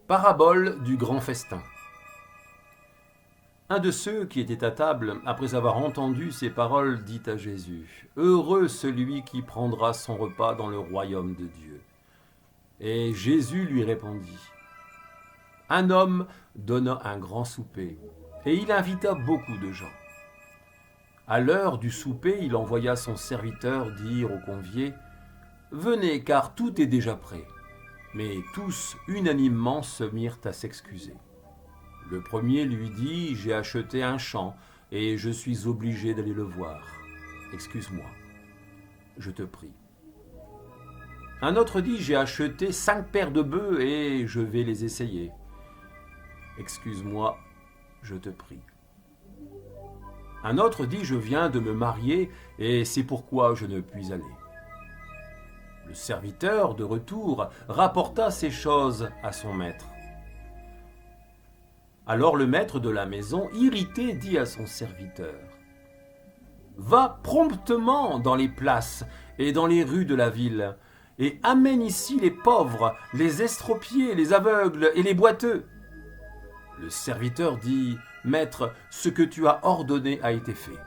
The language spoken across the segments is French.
Parabole du grand festin. Un de ceux qui étaient à table, après avoir entendu ces paroles, dit à Jésus : « Heureux celui qui prendra son repas dans le royaume de Dieu. » Et Jésus lui répondit : « Un homme donna un grand souper, et il invita beaucoup de gens. À l'heure du souper, il envoya son serviteur dire aux conviés : « Venez, car tout est déjà prêt. » Mais tous, unanimement, se mirent à s'excuser. Le premier lui dit : « J'ai acheté un champ et je suis obligé d'aller le voir. Excuse-moi, je te prie. » Un autre dit : « J'ai acheté 5 paires de bœufs et je vais les essayer. Excuse-moi, je te prie. » Un autre dit : « Je viens de me marier et c'est pourquoi je ne puis aller. » Le serviteur, de retour, rapporta ces choses à son maître. Alors le maître de la maison, irrité, dit à son serviteur : « Va promptement dans les places et dans les rues de la ville, et amène ici les pauvres, les estropiés, les aveugles et les boiteux. » Le serviteur dit : « Maître, ce que tu as ordonné a été fait,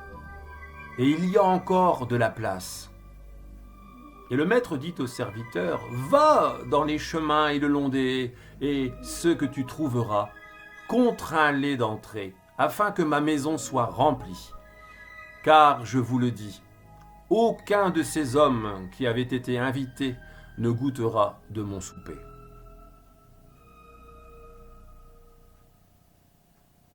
et il y a encore de la place. » Et le maître dit au serviteur : « Va dans les chemins et le long des haies, et ceux que tu trouveras, contrains-les d'entrer, afin que ma maison soit remplie. Car, je vous le dis, aucun de ces hommes qui avaient été invités ne goûtera de mon souper. »